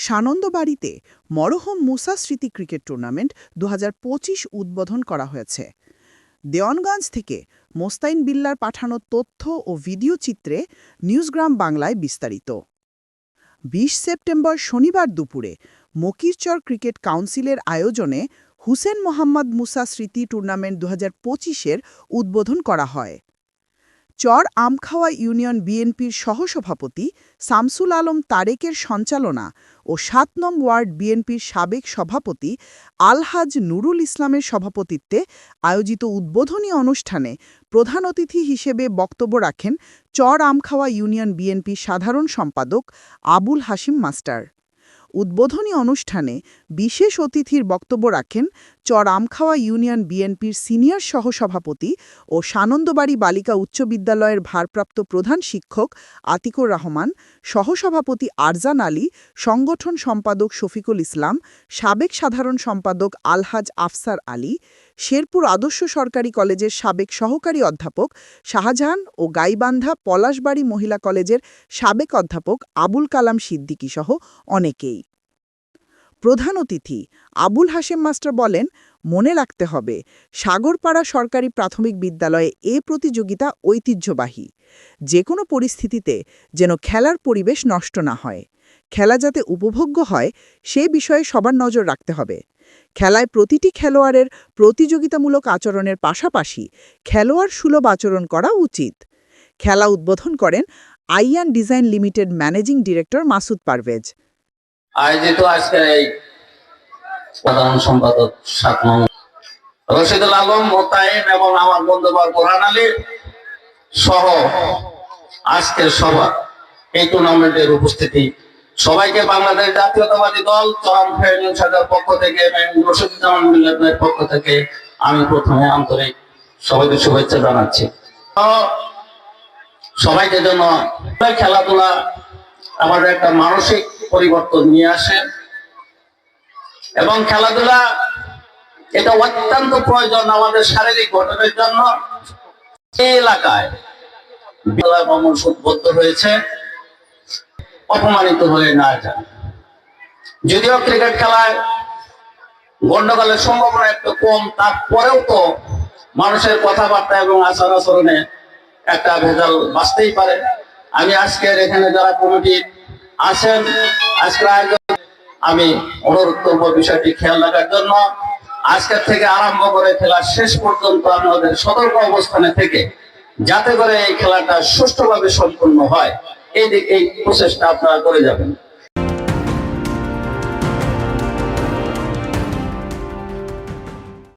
সানন্দবাড়িতে মরহুম মুসা স্মৃতি cricket tournament ২০২৫ উদ্বোধন করা হয়েছে। দেওয়ানগঞ্জ থেকে মোস্তাইন বিল্লার পাঠানো তথ্য ও ভিডিও চিত্রে নিউজগ্রাম বাংলায় বিস্তারিত। ২০ সেপ্টেম্বর শনিবার দুপুরে মকিরচর ক্রিকেট কাউন্সিলের আয়োজনে হুসেন মোহাম্মদ মুসা স্মৃতি টুর্নামেন্ট ২০২৫-এর উদ্বোধন করা হয়। চর আমখাওয়া ইউনিয়ন বিএনপির সহসভাপতি শামসুল আলম তারেকের সঞ্চালনা ও ৭ নং ওয়ার্ড বিএনপির সাবেক সভাপতি আলহাজ নুরুল ইসলামের সভাপতিত্বে আয়োজিত উদ্বোধনী অনুষ্ঠানে প্রধান অতিথি হিসেবে বক্তব্য রাখেন চর আমখাওয়া ইউনিয়ন বিএনপির সাধারণ সম্পাদক আবুল হাশিম মাস্টার। উদ্বোধনী অনুষ্ঠানে বিশেষ অতিথির বক্তব্য রাখেন চর আমখাওয়া ইউনিয়ন বিএনপির সিনিয়র সহসভাপতি ও সানন্দবাড়ি বালিকা উচ্চ বিদ্যালয়ের ভারপ্রাপ্ত প্রধান শিক্ষক আতিকুর রহমান, সহসভাপতি আরজান আলী, সংগঠন সম্পাদক শফিকুল ইসলাম, সাবেক সাধারণ সম্পাদক আলহাজ আফসার আলী, শেরপুর আদর্শ সরকারি কলেজের সাবেক সহকারী অধ্যাপক শাহজাহান ও গাইবান্ধা পলাশবাড়ি মহিলা কলেজের সাবেক অধ্যাপক আবুল কালাম সিদ্দিকী সহ অনেকেই। প্রধান অতিথি আবুল হাশেম মাস্টার বলেন, মনে রাখতে হবে সাগরপাড়া সরকারি প্রাথমিক বিদ্যালয়ে এ প্রতিযোগিতা ঐতিহ্যবাহী। যে কোনো পরিস্থিতিতে যেন খেলার পরিবেশ নষ্ট না হয়, খেলা যাতে উপভোগ্য হয় সে বিষয়ে সবার নজর রাখতে হবে। খেলায় প্রতিটি খেলোয়াড়ের প্রতিযোগিতামূলক আচরণের পাশাপাশি খেলোয়াড় সুলভ আচরণ করা উচিত। খেলা উদ্বোধন করেন Ian design limited managing director Masud Parvez. আয়োজিত আজকের এই সাধারণ সম্পাদক ৭ নং রশিদুল আলম মোতায়েন এবং আমার বন্ধুবর কোরআন আলী সহ আজকের সভা এই টুর্নামেন্টের উপস্থিতি সবাইকে বাংলাদেশ জাতীয়তাবাদী দল চরম ফেডারেশনের পক্ষ থেকে এবং রশিদুজ্জামান মিল্লাতের পক্ষ থেকে আমি প্রথমে আন্তরিক সবাইকে শুভেচ্ছা জানাচ্ছি। সবাইকে জন্য খেলাধুলা আমাদের একটা মানসিক পরিবর্তন নিয়ে আসে এবং খেলাধুলা এটা অত্যন্ত প্রয়োজন আমাদের শারীরিক গঠনের জন্য। এই এলাকায় মানুষ উদ্বুদ্ধ হয়েছে, অপমানিত হয়ে না যায়। যদিও ক্রিকেট খেলায় গন্ডগোলের সম্ভাবনা একটু কম, তারপরেও তো মানুষের কথাবার্তা এবং আচার আচরণে একটা ভেজাল বাঁচতেই পারে। আমি আজকের এখানে যারা কমিটি আছেন আজকের আয়োজন আমি অনুরোধ করবো বিষয়টি খেয়াল রাখার জন্য। আজকের থেকে আরম্ভ করে খেলা শেষ পর্যন্ত আমাদের সতর্ক অবস্থানে থেকে যাতে করে এই খেলাটা সুষ্ঠুভাবে সম্পন্ন হয় এই প্রচেষ্টা আপনারা করে যাবেন।